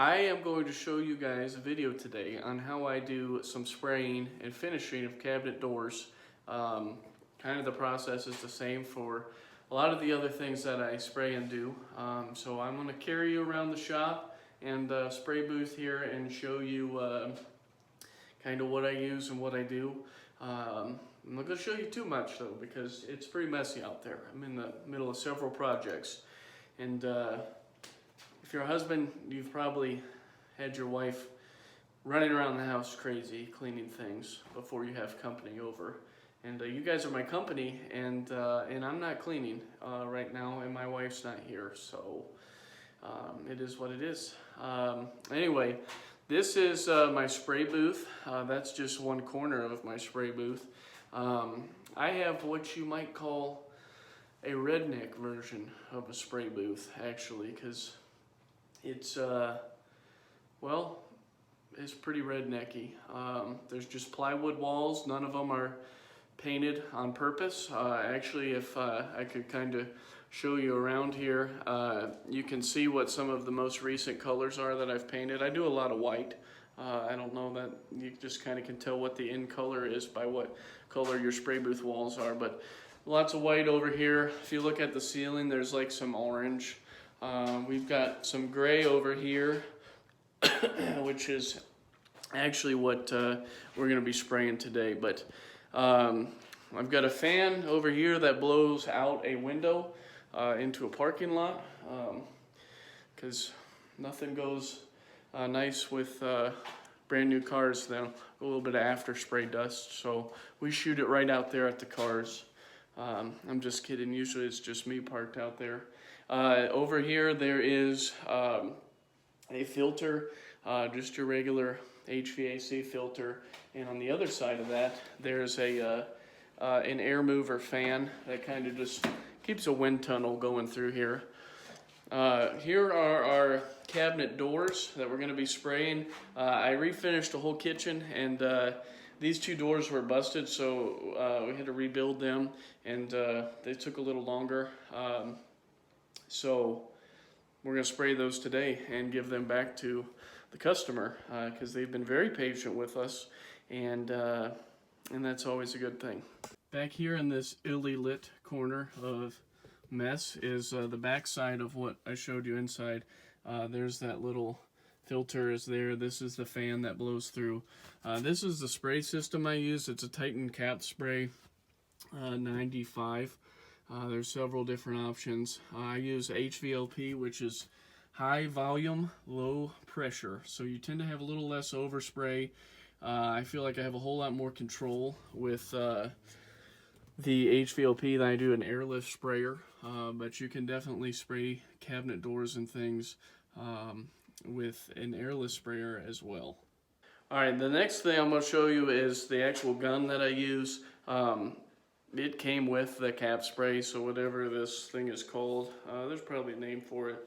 I am going to show you guys a video today on how I do some spraying and finishing of cabinet doors. Kind of the process is the same for a lot of the other things that I spray and do. So I'm going to carry you around the shop and spray booth here and show you kind of what I use and what I do. I'm not going to show you too much though, because it's pretty messy out there. I'm in the middle of several projects, and if you're a husband, you've probably had your wife running around the house crazy cleaning things before you have company over. And you guys are my company, and I'm not cleaning right now, and my wife's not here, so it is what it is. Anyway, this is my spray booth. That's just one corner of my spray booth. I have what you might call a redneck version of a spray booth, actually, because it's, well, it's pretty rednecky. There's just plywood walls. None of them are painted on purpose. Actually, if I could kind of show you around here, you can see what some of the most recent colors are that I've painted. I do a lot of white. I don't know that you just kind of can tell what the end color is by what color your spray booth walls are, but lots of white over here. If you look at the ceiling, there's like some orange. We've got some gray over here, which is actually what we're going to be spraying today. But I've got a fan over here that blows out a window into a parking lot, because nothing goes nice with brand new cars than a little bit of after spray dust. So we shoot it right out there at the cars. I'm just kidding. Usually it's just me parked out there. Over here there is a filter, just your regular HVAC filter, and on the other side of that there's a an air mover fan that kind of just keeps a wind tunnel going through here. Here are our cabinet doors that we're going to be spraying. I refinished the whole kitchen, and these two doors were busted, so we had to rebuild them, and they took a little longer. So we're going to spray those today and give them back to the customer, because they've been very patient with us, and that's always a good thing. Back here in this illy lit corner of mess is the back side of what I showed you inside. There's that little filter is there. This is the fan that blows through. This is the spray system I use. It's a Titan Cap Spray 95. There's several different options. I use HVLP, which is high volume, low pressure. So you tend to have a little less overspray. I feel like I have a whole lot more control with the HVLP than I do an airlift sprayer. But you can definitely spray cabinet doors and things with an airless sprayer as well. Alright, the next thing I'm going to show you is the actual gun that I use. It came with the cap spray, so whatever this thing is called, there's probably a name for it.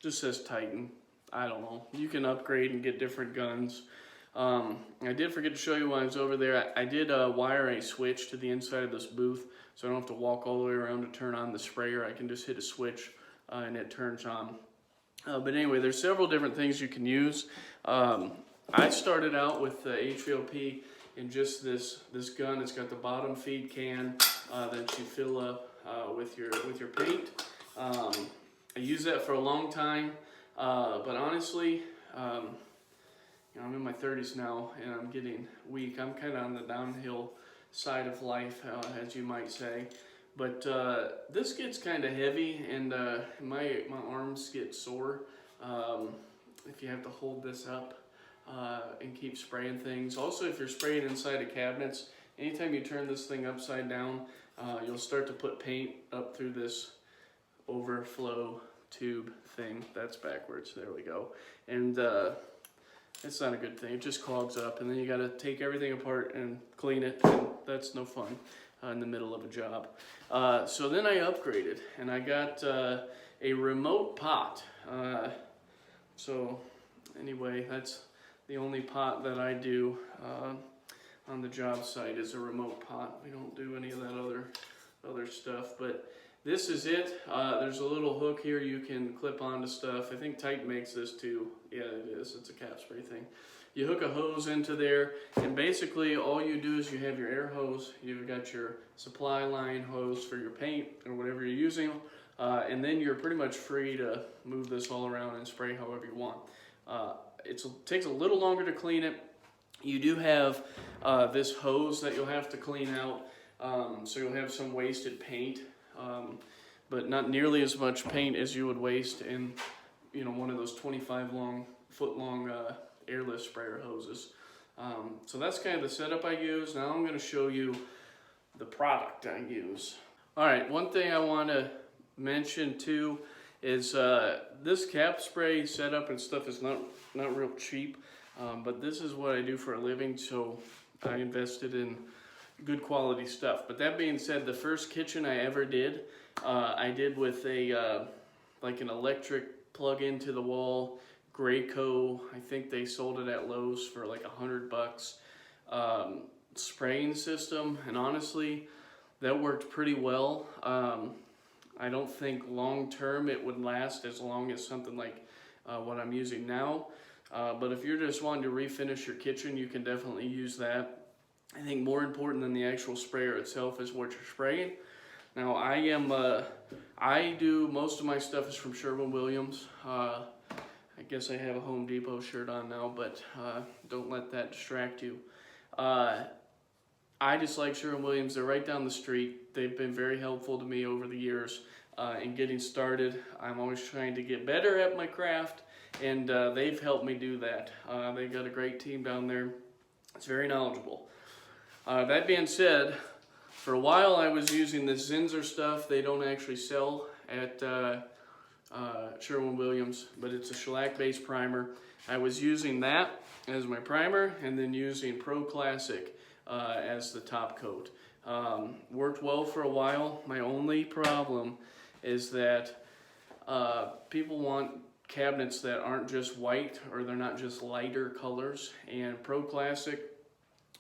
Just says Titan. I don't know. You can upgrade and get different guns. I did forget to show you when I was over there. I did wire a switch to the inside of this booth, so I don't have to walk all the way around to turn on the sprayer. I can just hit a switch and it turns on. But anyway, there's several different things you can use. I started out with the HVLP in just this gun. It's got the bottom feed can that you fill up with your paint. I used that for a long time, but honestly, you know, I'm in my 30s now and I'm getting weak. I'm kind of on the downhill side of life, as you might say. But this gets kind of heavy, and my arms get sore if you have to hold this up and keep spraying things. Also, if you're spraying inside of cabinets, anytime you turn this thing upside down, you'll start to put paint up through this overflow tube thing. That's backwards. There we go. And it's not a good thing. It just clogs up, and then you got to take everything apart and clean it, and that's no fun in the middle of a job. So then I upgraded, and I got a remote pot. So anyway, that's the only pot that I do on the job site is a remote pot. We don't do any of that other stuff, but this is it. There's a little hook here you can clip onto stuff. I think Titan makes this too. Yeah, it is. It's a cap spray thing. You hook a hose into there, and basically all you do is you have your air hose, you've got your supply line hose for your paint or whatever you're using, and then you're pretty much free to move this all around and spray however you want. It takes a little longer to clean it. You do have this hose that you'll have to clean out, so you'll have some wasted paint, but not nearly as much paint as you would waste in, you know, one of those 25-foot long airless sprayer hoses. So that's kind of the setup I use. Now I'm going to show you the product I use. Alright, one thing I want to mention too is this cap spray setup and stuff is not real cheap, but this is what I do for a living, so I invested in good quality stuff. But that being said, the first kitchen I ever did, I did with a like an electric plug into the wall Graco. I think they sold it at Lowe's for like $100. Spraying system, and honestly, that worked pretty well. I don't think long term it would last as long as something like what I'm using now. But if you're just wanting to refinish your kitchen, you can definitely use that. I think more important than the actual sprayer itself is what you're spraying. Now I do most of my stuff is from Sherwin-Williams. I guess I have a Home Depot shirt on now, but don't let that distract you. I just like Sherwin-Williams. They're right down the street. They've been very helpful to me over the years in getting started. I'm always trying to get better at my craft, and they've helped me do that. They've got a great team down there. It's very knowledgeable. That being said, for a while I was using this Zinsser stuff. They don't actually sell at Sherwin-Williams, but it's a shellac-based primer. I was using that as my primer, and then using Pro Classic as the top coat. Worked well for a while. My only problem is that people want cabinets that aren't just white, or they're not just lighter colors, and Pro Classic,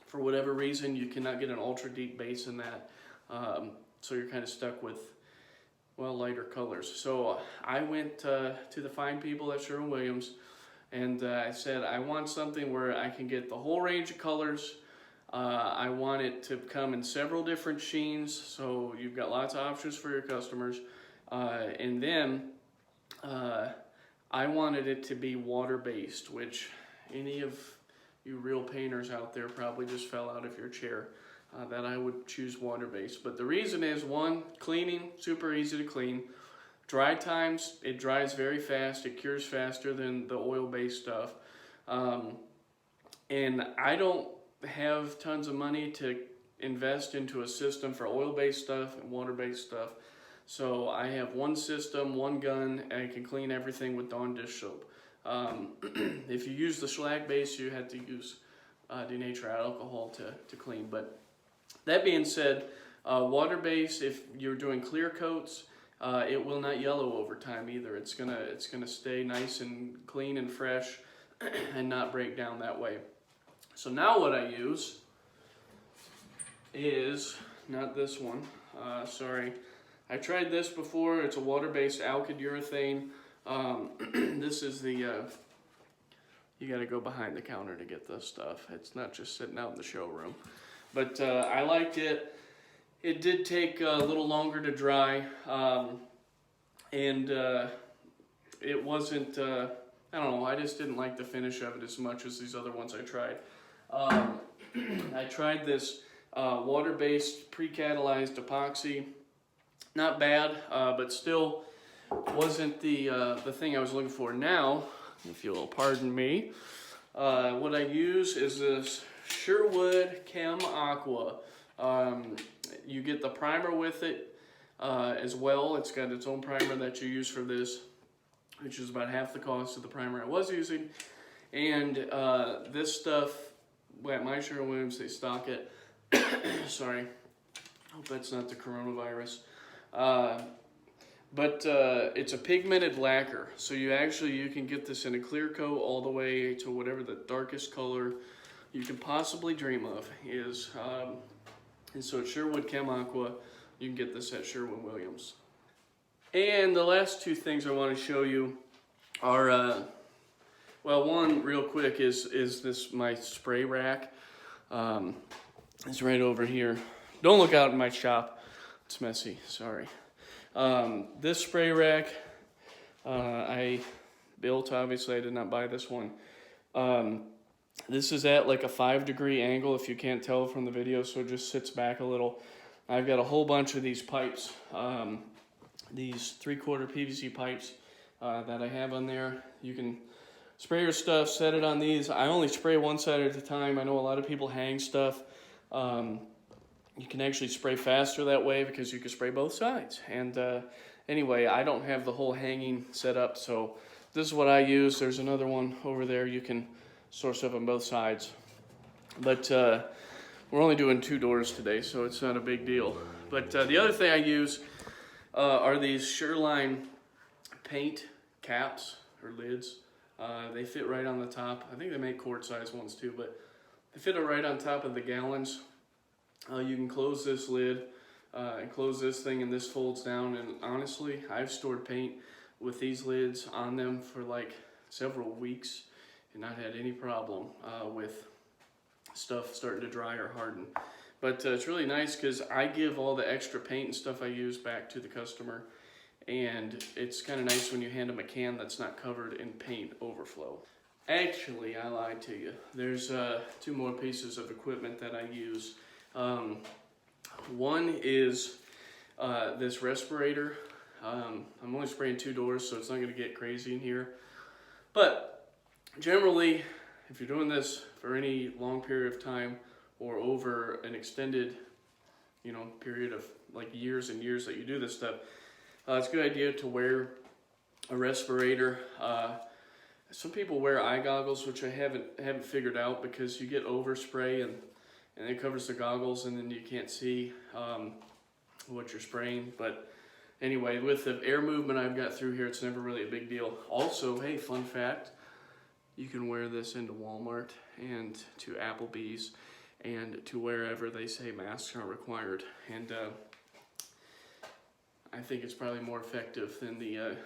for whatever reason, you cannot get an ultra deep base in that, so you're kind of stuck with, well, lighter colors. So I went to the fine people at Sherwin-Williams, and I said I want something where I can get the whole range of colors. I want it to come in several different sheens, so you've got lots of options for your customers. And then I wanted it to be water-based, which any of you real painters out there probably just fell out of your chair. That I would choose water-based. But the reason is, one, cleaning, super easy to clean. Dry times, it dries very fast. It cures faster than the oil-based stuff. And I don't have tons of money to invest into a system for oil-based stuff and water-based stuff. So I have one system, one gun, and I can clean everything with Dawn dish soap. If you use the shellac base, you have to use denatured alcohol to clean. But that being said, water-based, if you're doing clear coats, it will not yellow over time either. It's gonna stay nice and clean and fresh and not break down that way. So now what I use is, not this one, sorry. I tried this before. It's a water-based alkyd urethane. This is the, you gotta go behind the counter to get this stuff. It's not just sitting out in the showroom. But I liked it. It did take a little longer to dry, and it wasn't, I don't know, I just didn't like the finish of it as much as these other ones I tried. I tried this water-based pre-catalyzed epoxy. Not bad, but still wasn't the thing I was looking for. Now, if you'll pardon me, what I use is this Sherwood Chem Aqua. You get the primer with it as well. It's got its own primer that you use for this, which is about half the cost of the primer I was using. And this stuff, at my Sherwin-Williams, they stock it. Sorry, hope that's not the coronavirus. But it's a pigmented lacquer, so you can get this in a clear coat all the way to whatever the darkest color you can possibly dream of is. And so it's Sherwood Chem Aqua. You can get this at Sherwin-Williams. And the last two things I want to show you are, well, one real quick is this my spray rack. It's right over here. Don't look out in my shop. It's messy, sorry. This spray rack I built, obviously I did not buy this one. This is at like a 5-degree angle if you can't tell from the video, so it just sits back a little. I've got a whole bunch of these pipes, these 3/4 PVC pipes that I have on there. You can spray your stuff, set it on these. I only spray one side at a time. I know a lot of people hang stuff. You can actually spray faster that way because you can spray both sides. And anyway, I don't have the whole hanging set up, so this is what I use. There's another one over there you can source up on both sides. But we're only doing 2 doors today, so it's not a big deal. But the other thing I use are these Sureline paint caps or lids. They fit right on the top. I think they make quart size ones too, but they fit it right on top of the gallons. You can close this lid and close this thing, and this folds down. And honestly, I've stored paint with these lids on them for like several weeks and not had any problem with stuff starting to dry or harden. But it's really nice because I give all the extra paint and stuff I use back to the customer, and it's kind of nice when you hand them a can that's not covered in paint overflow. Actually, I lied to you. There's 2 more pieces of equipment that I use. One is this respirator. I'm only spraying 2 doors, so it's not going to get crazy in here. But generally, if you're doing this for any long period of time or over an extended, period of like years and years that you do this stuff, it's a good idea to wear a respirator. Some people wear eye goggles, which I haven't figured out, because you get overspray and it covers the goggles and then you can't see what you're spraying. But anyway, with the air movement I've got through here, it's never really a big deal. Also, hey, fun fact, you can wear this into Walmart and to Applebee's and to wherever they say masks are required. And I think it's probably more effective than the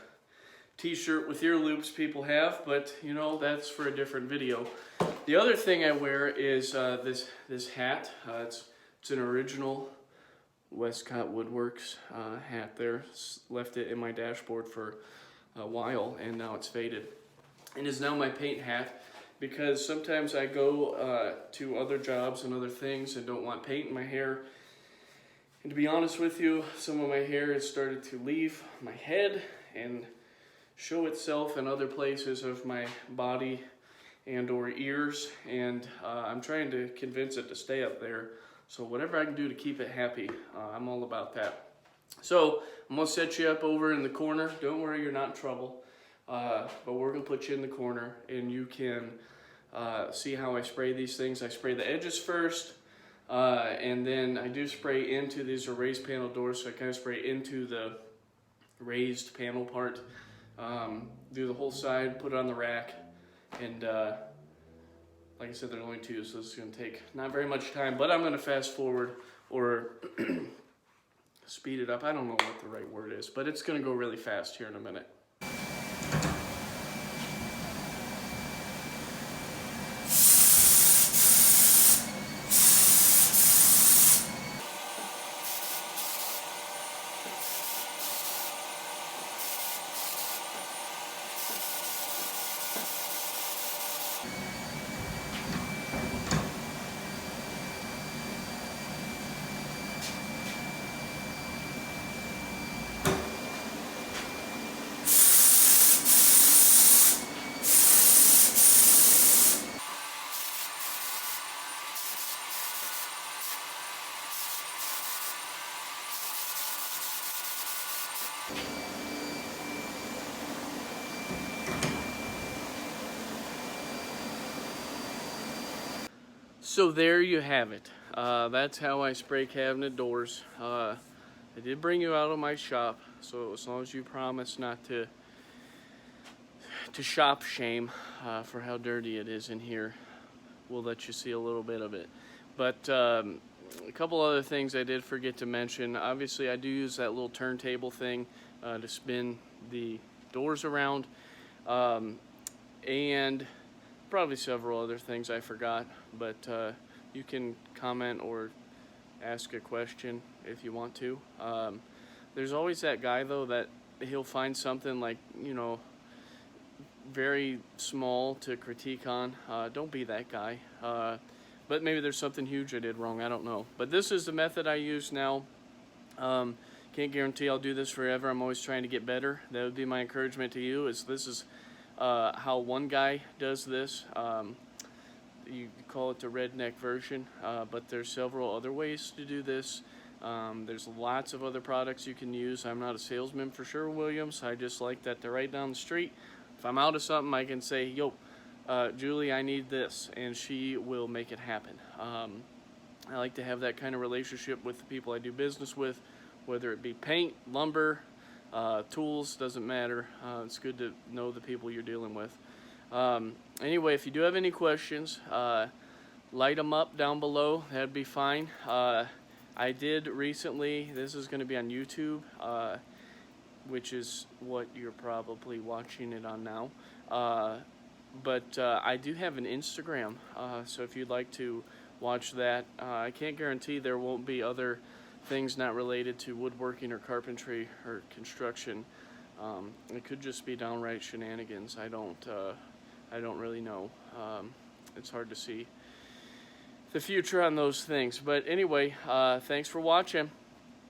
t-shirt with ear loops people have, but that's for a different video. The other thing I wear is this hat. It's an original Westcott Woodworks hat there. Left it in my dashboard for a while, and now it's faded. And is now my paint hat, because sometimes I go to other jobs and other things and don't want paint in my hair. And to be honest with you, some of my hair has started to leave my head and show itself in other places of my body and or ears, and I'm trying to convince it to stay up there. So whatever I can do to keep it happy, I'm all about that. So I'm gonna set you up over in the corner. Don't worry, you're not in trouble. But we're gonna put you in the corner, and you can see how I spray these things. I spray the edges first, and then I do spray into these raised panel doors, so I kind of spray into the raised panel part. Do the whole side, put it on the rack, and like I said, there's only 2, so this is going to take not very much time, but I'm going to fast forward or speed it up. I don't know what the right word is, but it's going to go really fast here in a minute. So there you have it. That's how I spray cabinet doors. I did bring you out of my shop, so as long as you promise not to shop shame for how dirty it is in here, we'll let you see a little bit of it. But a couple other things I did forget to mention. Obviously, I do use that little turntable thing to spin the doors around, and probably several other things I forgot, but you can comment or ask a question if you want to. There's always that guy though that he'll find something like, you know, very small to critique on. Don't be that guy. But maybe there's something huge I did wrong, I don't know. But this is the method I use now. Can't guarantee I'll do this forever. I'm always trying to get better. That would be my encouragement to you, is this is how one guy does this. You call it the redneck version, but there's several other ways to do this. There's lots of other products you can use. I'm not a salesman for Sherwin-Williams. I just like that they're right down the street. If I'm out of something, I can say, yo, Julie, I need this, and she will make it happen. I like to have that kind of relationship with the people I do business with, whether it be paint, lumber, tools, doesn't matter. It's good to know the people you're dealing with. Anyway, if you do have any questions, light them up down below. That'd be fine. I did recently, this is going to be on YouTube, which is what you're probably watching it on now. But I do have an Instagram, so if you'd like to watch that, I can't guarantee there won't be other things not related to woodworking or carpentry or construction. It could just be downright shenanigans. I don't really know. It's hard to see the future on those things. But anyway, thanks for watching.